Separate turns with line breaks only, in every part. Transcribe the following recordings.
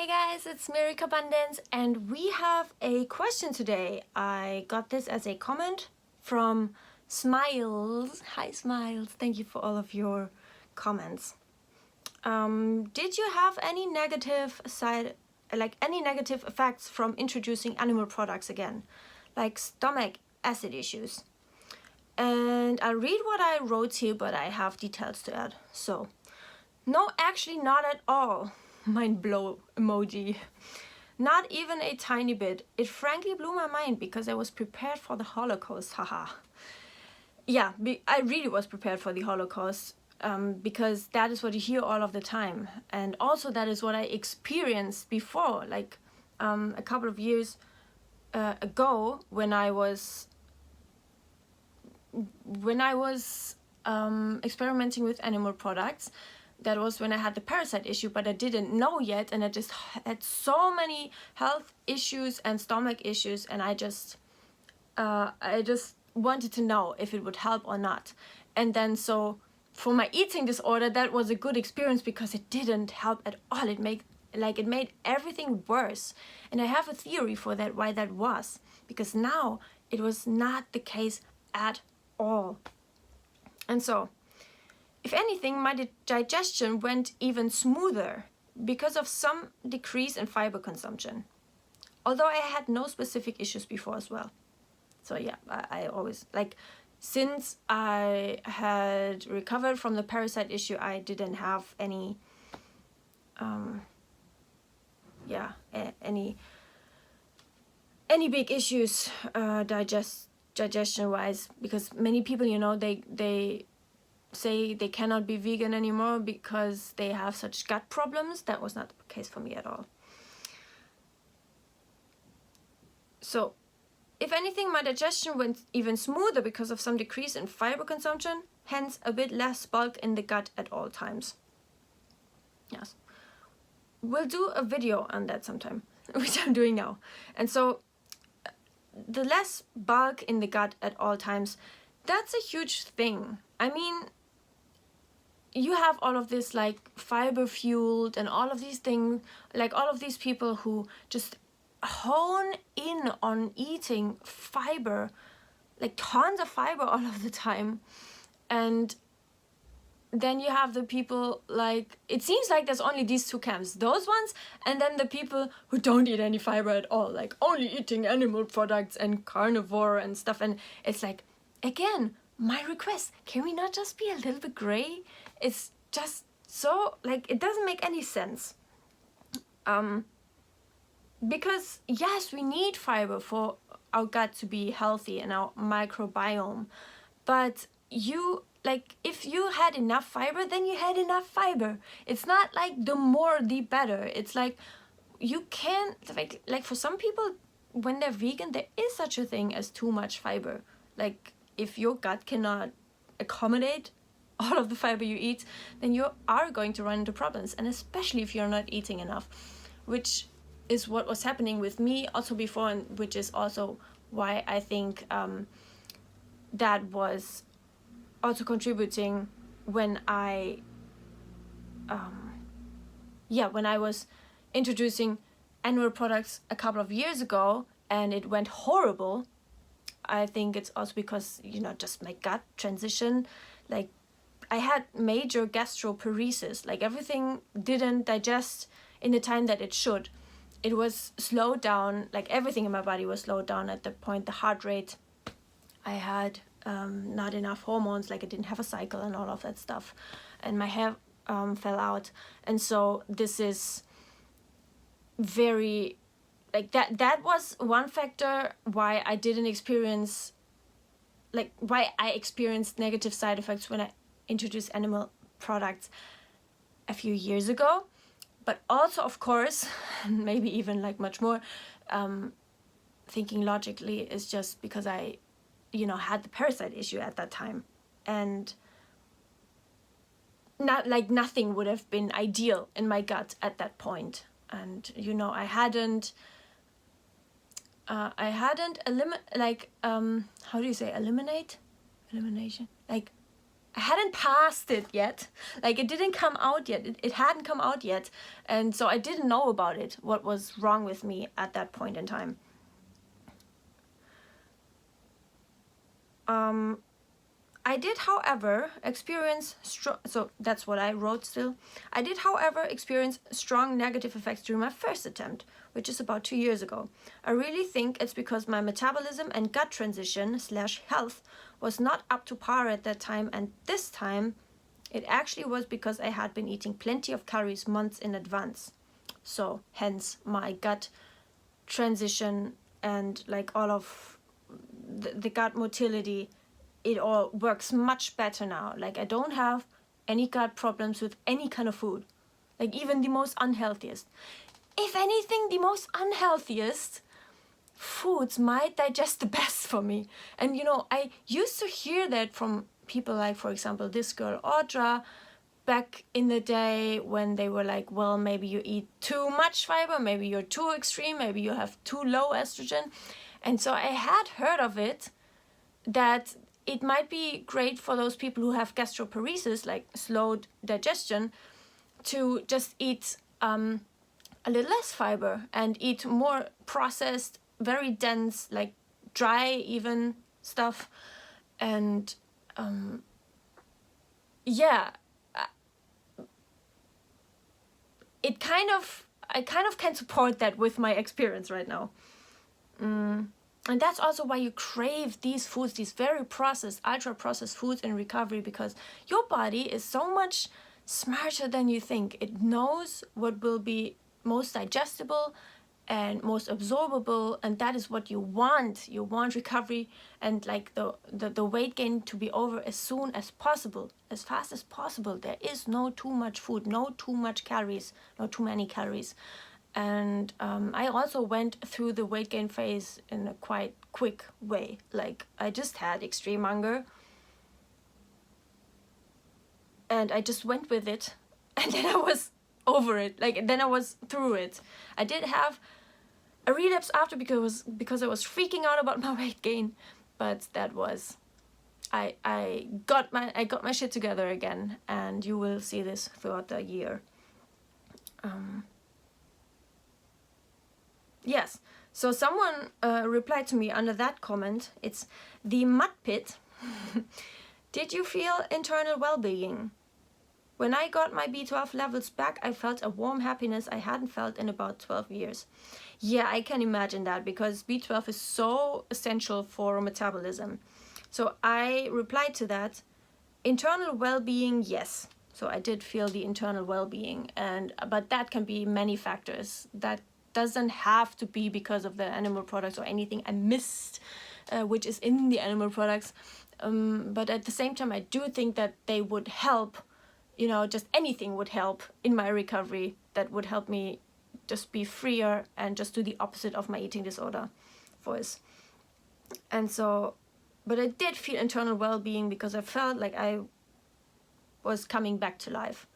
Hey guys, it's Mary Carbundance and we have a question today. I got this as a comment from Smiles. Hi Smiles, thank you for all of your comments. Did you have any negative effects from introducing animal products again, like stomach acid issues? And I'll read what I wrote here, but I have details to add. So, no, actually not at all. Mind blow emoji. Not even a tiny bit. It frankly blew my mind because I was prepared for the Holocaust, haha. Yeah, I really was prepared for the Holocaust because that is what you hear all of the time. And also that is what I experienced before, like a couple of years ago when I was experimenting with animal products. That was when I had the parasite issue, but I didn't know yet, and I just had so many health issues and stomach issues, and I just wanted to know if it would help or not. And then so for my eating disorder, that was a good experience because it didn't help at all. It made everything worse. And I have a theory for that, why that was, because now it was not the case at all. And so, if anything, my digestion went even smoother because of some decrease in fiber consumption. Although I had no specific issues before as well. So yeah, I always, since I had recovered from the parasite issue, I didn't have any, any big issues digestion-wise, because many people, they say they cannot be vegan anymore because they have such gut problems. That was not the case for me at all. So, if anything, my digestion went even smoother because of some decrease in fiber consumption, hence a bit less bulk in the gut at all times. Yes. We'll do a video on that sometime, which I'm doing now. And so, the less bulk in the gut at all times, that's a huge thing. I mean, you have all of this fiber fueled and all of these things, all of these people who just hone in on eating fiber, tons of fiber all of the time. And then you have the people it seems like there's only these two camps, those ones, and then the people who don't eat any fiber at all, only eating animal products and carnivore and stuff. And it's again, my request, can we not just be a little bit gray? It's just so, it doesn't make any sense. Because, yes, we need fiber for our gut to be healthy and our microbiome. But if you had enough fiber, then you had enough fiber. It's not the more, the better. It's you can, for some people, when they're vegan, there is such a thing as too much fiber. If your gut cannot accommodate all of the fiber you eat, then you are going to run into problems, and especially if you're not eating enough, which is what was happening with me also before, and which is also why I think that was also contributing when I was introducing animal products a couple of years ago and it went horrible. I think it's also because, just my gut transition, I had major gastroparesis, everything didn't digest in the time that it should. It was slowed down, everything in my body was slowed down at the point, the heart rate. I had not enough hormones, I didn't have a cycle and all of that stuff. And my hair fell out. And so this is very, that was one factor why I didn't experience, why I experienced negative side effects when I introduced animal products a few years ago. But also, of course, maybe even much more, thinking logically, is just because I, had the parasite issue at that time. And not nothing would have been ideal in my gut at that point. And, I hadn't how do you say elimination? I hadn't passed it yet. Like, it didn't come out yet. It hadn't come out yet. And so I didn't know about it, what was wrong with me at that point in time. I did, however, experience so that's what I wrote still. I did, however, experience strong negative effects during my first attempt, which is about 2 years ago. I really think it's because my metabolism and gut transition / health was not up to par at that time, and this time it actually was because I had been eating plenty of calories months in advance. So hence my gut transition and like all of the gut motility, it all works much better now. Like, I don't have any gut problems with any kind of food, like even the most unhealthiest. If anything, the most unhealthiest foods might digest the best for me. And you know, I used to hear that from people like, for example, this girl Audra, back in the day, when they were like, well, maybe you eat too much fiber, maybe you're too extreme, maybe you have too low estrogen. And so I had heard of it, that it might be great for those people who have gastroparesis, like slowed digestion, to just eat a little less fiber and eat more processed, very dense, like dry even stuff. And yeah, I kind of can support that with my experience right now. And that's also why you crave these foods, these very processed, ultra processed foods in recovery, because your body is so much smarter than you think. It knows what will be most digestible and most absorbable, and that is what you want. You want recovery and like the weight gain to be over as soon as possible, as fast as possible. There is no too much food, no too much calories, no too many calories. And I also went through the weight gain phase in a quite quick way. Like, I just had extreme hunger and I just went with it, and then I was over it. Like, then I was through it. I did have a relapse after because I was freaking out about my weight gain, but that was, I got my shit together again, and you will see this throughout the year. Yes, so someone replied to me under that comment. It's the mud pit. Did you feel internal well-being? When I got my B12 levels back, I felt a warm happiness I hadn't felt in about 12 years. Yeah, I can imagine that, because B12 is so essential for metabolism. So I replied to that, internal well-being, yes. So I did feel the internal well-being, but that can be many factors. That doesn't have to be because of the animal products or anything I missed, which is in the animal products. But at the same time, I do think that they would help, you know, just anything would help in my recovery that would help me just be freer and just do the opposite of my eating disorder voice. And so, but I did feel internal well-being because I felt like I was coming back to life.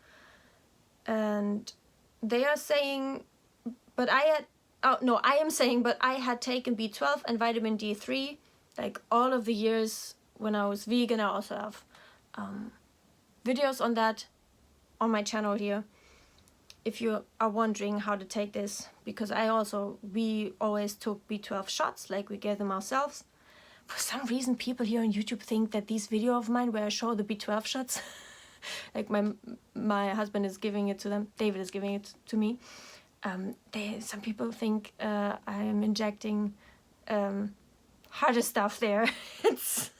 And they are saying, but I am saying, but I had taken B12 and vitamin D3, like all of the years when I was vegan. I also have videos on that on my channel here, if you are wondering how to take this, because we always took B12 shots, like we gave them ourselves. For some reason, people here on YouTube think that these videos of mine where I show the B12 shots, like my husband is giving it to them, David is giving it to me. Some people think I am injecting harder stuff there. It's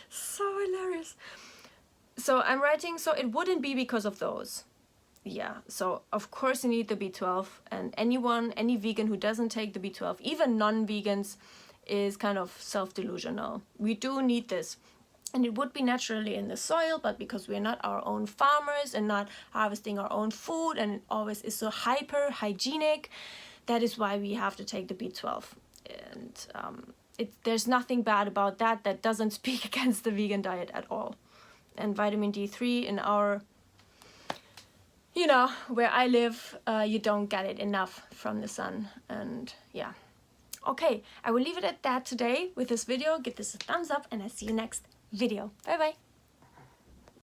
so hilarious. So I'm writing, so it wouldn't be because of those. Yeah, so of course you need the B12, and any vegan who doesn't take the B12, even non-vegans, is kind of self-delusional. We do need this. And it would be naturally in the soil, but because we're not our own farmers and not harvesting our own food, and it always is so hyper hygienic, that is why we have to take the B12. And there's nothing bad about that. That doesn't speak against the vegan diet at all. And vitamin D3 in our, you know, where I live, you don't get it enough from the sun. And yeah. Okay, I will leave it at that today with this video. Give this a thumbs up, and I see you next video. Bye bye.